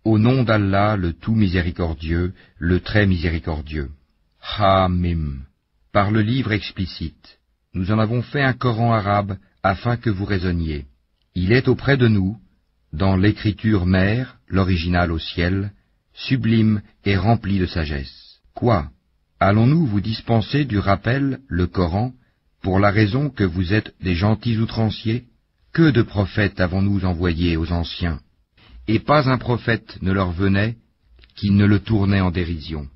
Au nom d'Allah, le tout miséricordieux, le très miséricordieux. Ha-Mim. Par le livre explicite, nous en avons fait un Coran arabe afin que vous raisonniez. Il est auprès de nous, dans l'écriture mère, l'original au ciel, sublime et rempli de sagesse. Quoi? Allons-nous vous dispenser du rappel, le Coran, pour la raison que vous êtes des gentils outranciers? Que de prophètes avons-nous envoyés aux anciens? Et pas un prophète ne leur venait qui ne le tournait en dérision.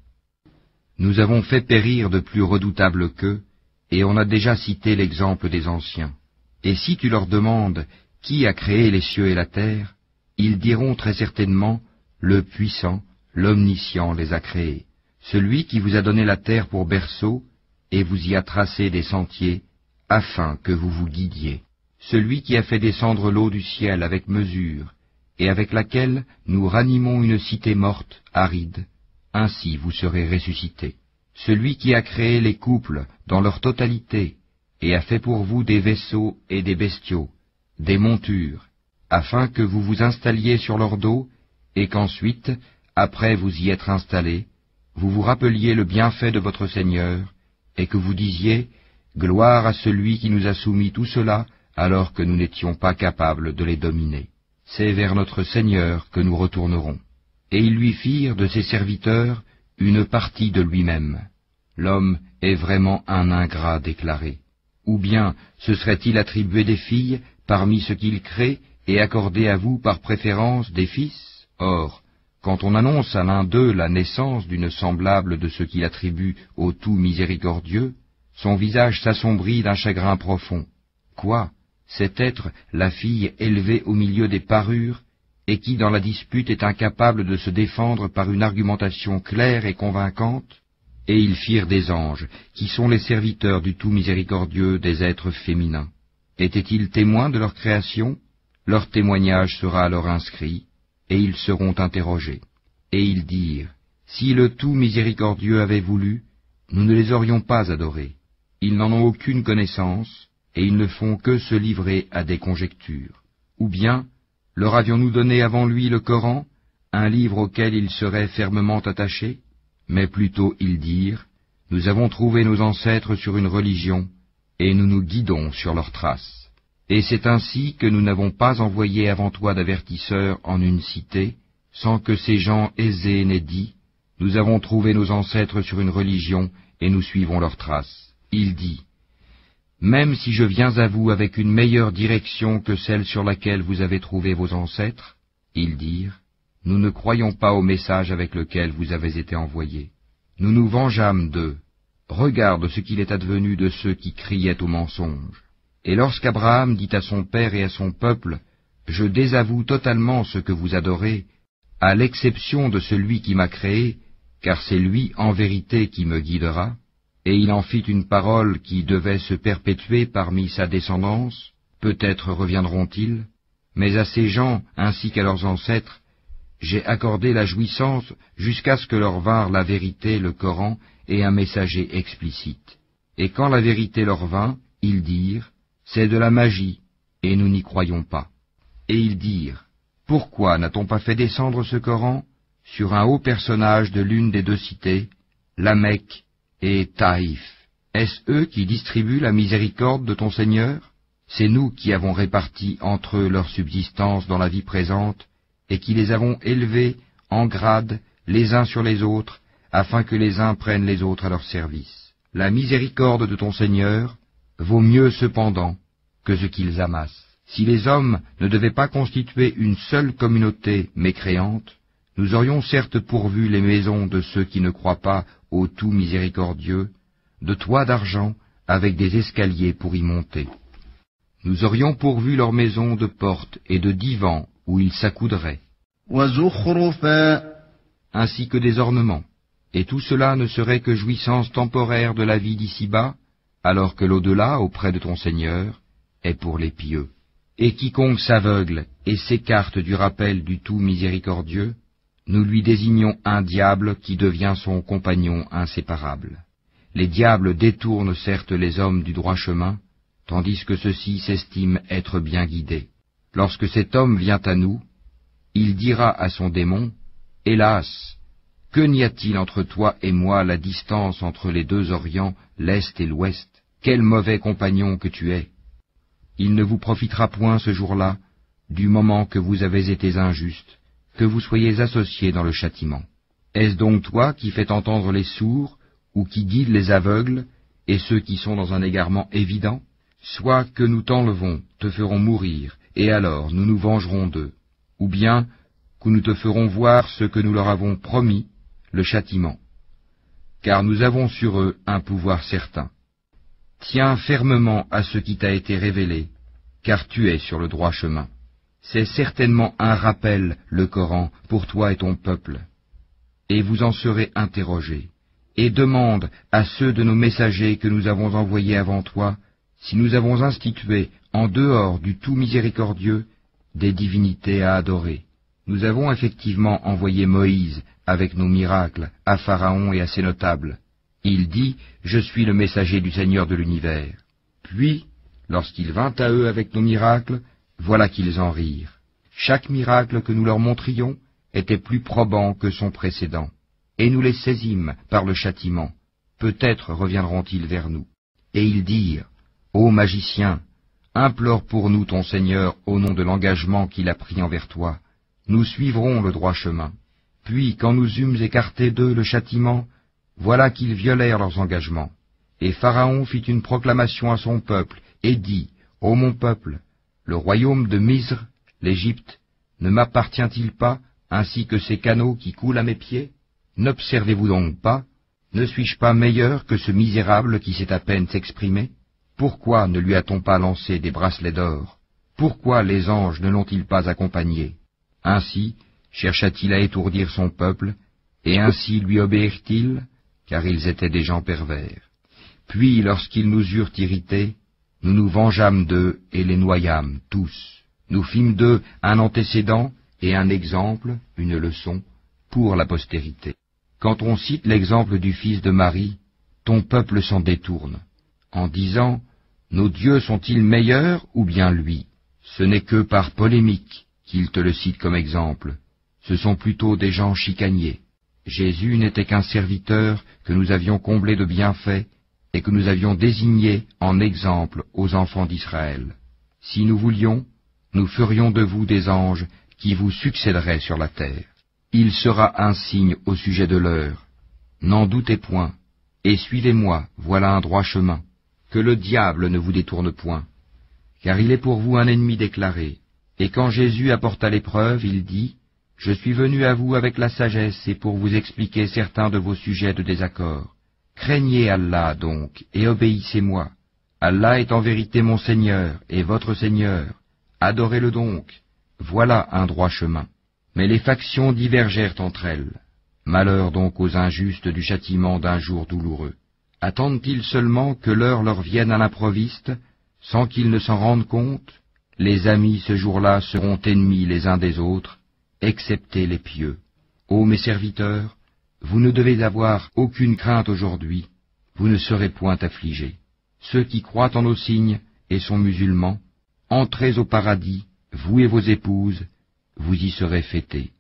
Nous avons fait périr de plus redoutables qu'eux, et on a déjà cité l'exemple des anciens. Et si tu leur demandes qui a créé les cieux et la terre, ils diront très certainement, le puissant, l'omniscient les a créés, celui qui vous a donné la terre pour berceau, et vous y a tracé des sentiers, afin que vous vous guidiez, celui qui a fait descendre l'eau du ciel avec mesure, et avec laquelle nous ranimons une cité morte, aride, ainsi vous serez ressuscités. Celui qui a créé les couples dans leur totalité, et a fait pour vous des vaisseaux et des bestiaux, des montures, afin que vous vous installiez sur leur dos, et qu'ensuite, après vous y être installés, vous vous rappeliez le bienfait de votre Seigneur, et que vous disiez, « Gloire à celui qui nous a soumis tout cela, alors que nous n'étions pas capables de les dominer. » C'est vers notre Seigneur que nous retournerons. Et ils lui firent de ses serviteurs une partie de lui-même. L'homme est vraiment un ingrat déclaré. Ou bien se serait-il attribué des filles parmi ce qu'il crée et accordé à vous par préférence des fils? Or, quand on annonce à l'un d'eux la naissance d'une semblable de ce qu'il attribue au tout miséricordieux, son visage s'assombrit d'un chagrin profond. Quoi? Cet être, la fille élevée au milieu des parures, et qui dans la dispute est incapable de se défendre par une argumentation claire et convaincante? Et ils firent des anges, qui sont les serviteurs du tout miséricordieux des êtres féminins. Étaient-ils témoins de leur création? Leur témoignage sera alors inscrit, et ils seront interrogés. Et ils dirent, si le tout miséricordieux avait voulu, nous ne les aurions pas adorés. Ils n'en ont aucune connaissance, et ils ne font que se livrer à des conjectures. Ou bien, leur avions-nous donné avant lui le Coran, un livre auquel ils seraient fermement attachés? Mais plutôt ils dirent, nous avons trouvé nos ancêtres sur une religion, et nous nous guidons sur leurs traces. Et c'est ainsi que nous n'avons pas envoyé avant toi d'avertisseurs en une cité, sans que ces gens aisés n'aient dit, nous avons trouvé nos ancêtres sur une religion, et nous suivons leurs traces. Il dit, même si je viens à vous avec une meilleure direction que celle sur laquelle vous avez trouvé vos ancêtres, ils dirent, nous ne croyons pas au message avec lequel vous avez été envoyés. Nous nous vengeâmes d'eux. Regarde ce qu'il est advenu de ceux qui criaient au mensonge. Et lorsqu'Abraham dit à son père et à son peuple, je désavoue totalement ce que vous adorez, à l'exception de celui qui m'a créé, car c'est lui en vérité qui me guidera, et il en fit une parole qui devait se perpétuer parmi sa descendance, peut-être reviendront-ils, mais à ces gens ainsi qu'à leurs ancêtres, j'ai accordé la jouissance jusqu'à ce que leur vinrent la vérité, le Coran, et un messager explicite. Et quand la vérité leur vint, ils dirent, c'est de la magie, et nous n'y croyons pas. Et ils dirent, pourquoi n'a-t-on pas fait descendre ce Coran sur un haut personnage de l'une des deux cités, la Mecque et Taïf? Est-ce eux qui distribuent la miséricorde de ton Seigneur? C'est nous qui avons réparti entre eux leur subsistance dans la vie présente, et qui les avons élevés en grade les uns sur les autres, afin que les uns prennent les autres à leur service. La miséricorde de ton Seigneur vaut mieux cependant que ce qu'ils amassent. Si les hommes ne devaient pas constituer une seule communauté mécréante, nous aurions certes pourvu les maisons de ceux qui ne croient pas au tout miséricordieux, de toits d'argent avec des escaliers pour y monter. Nous aurions pourvu leurs maisons de portes et de divans où ils s'accoudraient, ainsi que des ornements, et tout cela ne serait que jouissance temporaire de la vie d'ici-bas, alors que l'au-delà, auprès de ton Seigneur, est pour les pieux. Et quiconque s'aveugle et s'écarte du rappel du tout miséricordieux, nous lui désignons un diable qui devient son compagnon inséparable. Les diables détournent certes les hommes du droit chemin, tandis que ceux-ci s'estiment être bien guidés. Lorsque cet homme vient à nous, il dira à son démon, « Hélas, que n'y a-t-il entre toi et moi la distance entre les deux Orients, l'Est et l'Ouest? Quel mauvais compagnon que tu es! Il ne vous profitera point ce jour-là, du moment que vous avez été injustes, que vous soyez associés dans le châtiment. Est-ce donc toi qui fais entendre les sourds, ou qui guides les aveugles, et ceux qui sont dans un égarement évident? Soit que nous t'enlevons, te ferons mourir, et alors nous nous vengerons d'eux, ou bien que nous te ferons voir ce que nous leur avons promis, le châtiment. Car nous avons sur eux un pouvoir certain. Tiens fermement à ce qui t'a été révélé, car tu es sur le droit chemin. C'est certainement un rappel, le Coran, pour toi et ton peuple. Et vous en serez interrogés. Et demande à ceux de nos messagers que nous avons envoyés avant toi, si nous avons institué, en dehors du tout miséricordieux, des divinités à adorer. Nous avons effectivement envoyé Moïse, avec nos miracles, à Pharaon et à ses notables. Il dit, « Je suis le messager du Seigneur de l'univers. » Puis, lorsqu'il vint à eux avec nos miracles, voilà qu'ils en rirent. Chaque miracle que nous leur montrions était plus probant que son précédent. Et nous les saisîmes par le châtiment. Peut-être reviendront-ils vers nous. Et ils dirent, « Ô magicien, implore pour nous ton Seigneur au nom de l'engagement qu'il a pris envers toi. Nous suivrons le droit chemin. » Puis, quand nous eûmes écarté d'eux le châtiment, voilà qu'ils violèrent leurs engagements. Et Pharaon fit une proclamation à son peuple, et dit, « Ô mon peuple, le royaume de Misr, l'Égypte, ne m'appartient-il pas, ainsi que ces canaux qui coulent à mes pieds? N'observez-vous donc pas? Ne suis-je pas meilleur que ce misérable qui sait à peine s'exprimer? Pourquoi ne lui a-t-on pas lancé des bracelets d'or? Pourquoi les anges ne l'ont-ils pas accompagné? Ainsi chercha-t-il à étourdir son peuple, et ainsi lui obéirent-ils, car ils étaient des gens pervers. Puis, lorsqu'ils nous eurent irrités, nous nous vengeâmes d'eux et les noyâmes tous. Nous fîmes d'eux un antécédent et un exemple, une leçon, pour la postérité. Quand on cite l'exemple du fils de Marie, ton peuple s'en détourne, en disant « Nos dieux sont-ils meilleurs ou bien lui ?» Ce n'est que par polémique qu'ils te le citent comme exemple. Ce sont plutôt des gens chicaniers. Jésus n'était qu'un serviteur que nous avions comblé de bienfaits et que nous avions désigné en exemple aux enfants d'Israël. Si nous voulions, nous ferions de vous des anges qui vous succéderaient sur la terre. Il sera un signe au sujet de l'heure. N'en doutez point, et suivez-moi, voilà un droit chemin. Que le diable ne vous détourne point, car il est pour vous un ennemi déclaré. Et quand Jésus apporta l'épreuve, il dit, « Je suis venu à vous avec la sagesse et pour vous expliquer certains de vos sujets de désaccord. Craignez Allah donc, et obéissez-moi. Allah est en vérité mon Seigneur et votre Seigneur. Adorez-le donc. Voilà un droit chemin. » Mais les factions divergèrent entre elles. Malheur donc aux injustes du châtiment d'un jour douloureux. Attendent-ils seulement que l'heure leur vienne à l'improviste, sans qu'ils ne s'en rendent compte? Les amis ce jour-là seront ennemis les uns des autres, excepté les pieux. Ô mes serviteurs, vous ne devez avoir aucune crainte aujourd'hui, vous ne serez point affligés. Ceux qui croient en nos signes et sont musulmans, entrez au paradis, vous et vos épouses, vous y serez fêtés.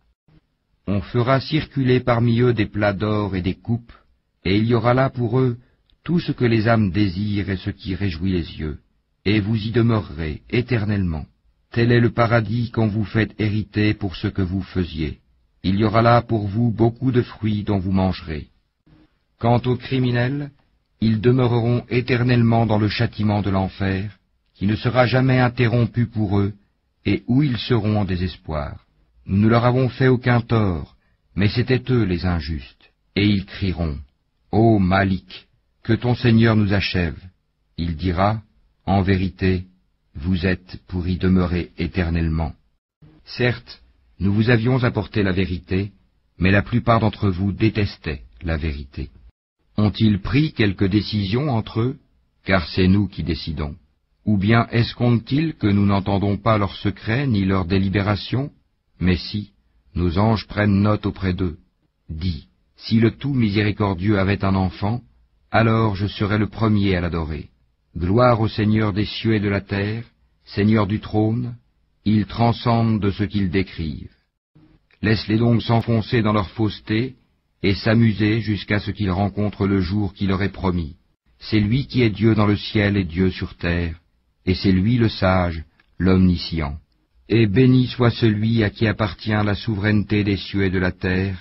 On fera circuler parmi eux des plats d'or et des coupes, et il y aura là pour eux tout ce que les âmes désirent et ce qui réjouit les yeux, et vous y demeurerez éternellement. Tel est le paradis qu'on vous fait hériter pour ce que vous faisiez. Il y aura là pour vous beaucoup de fruits dont vous mangerez. Quant aux criminels, ils demeureront éternellement dans le châtiment de l'enfer, qui ne sera jamais interrompu pour eux, et où ils seront en désespoir. Nous ne leur avons fait aucun tort, mais c'étaient eux les injustes. Et ils crieront, « Ô Malik, que ton Seigneur nous achève. » Il dira, « En vérité, vous êtes pour y demeurer éternellement. » Certes, nous vous avions apporté la vérité, mais la plupart d'entre vous détestaient la vérité. Ont-ils pris quelque décision entre eux? Car c'est nous qui décidons. Ou bien escomptent-ils que nous n'entendons pas leurs secrets ni leurs délibérations? Mais si, nos anges prennent note auprès d'eux. Dis, si le tout miséricordieux avait un enfant, alors je serais le premier à l'adorer. Gloire au Seigneur des cieux et de la terre, Seigneur du trône, il transcende de ce qu'ils décrivent. Laisse-les donc s'enfoncer dans leur fausseté et s'amuser jusqu'à ce qu'ils rencontrent le jour qu'il leur est promis. C'est lui qui est Dieu dans le ciel et Dieu sur terre, et c'est lui le sage, l'omniscient. Et béni soit celui à qui appartient la souveraineté des cieux et de la terre,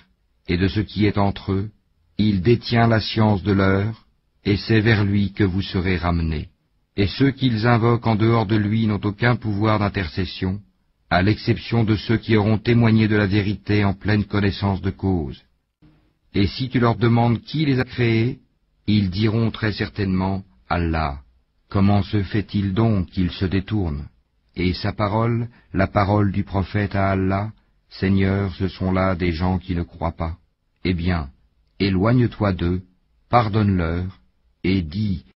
et de ce qui est entre eux. Il détient la science de l'heure, et c'est vers lui que vous serez ramenés. Et ceux qu'ils invoquent en dehors de lui n'ont aucun pouvoir d'intercession, à l'exception de ceux qui auront témoigné de la vérité en pleine connaissance de cause. Et si tu leur demandes qui les a créés, ils diront très certainement Allah. Comment se fait-il donc qu'ils se détournent? Et sa parole, la parole du prophète à Allah, Seigneur, ce sont là des gens qui ne croient pas. Eh bien, éloigne-toi d'eux, pardonne-leur, et dis,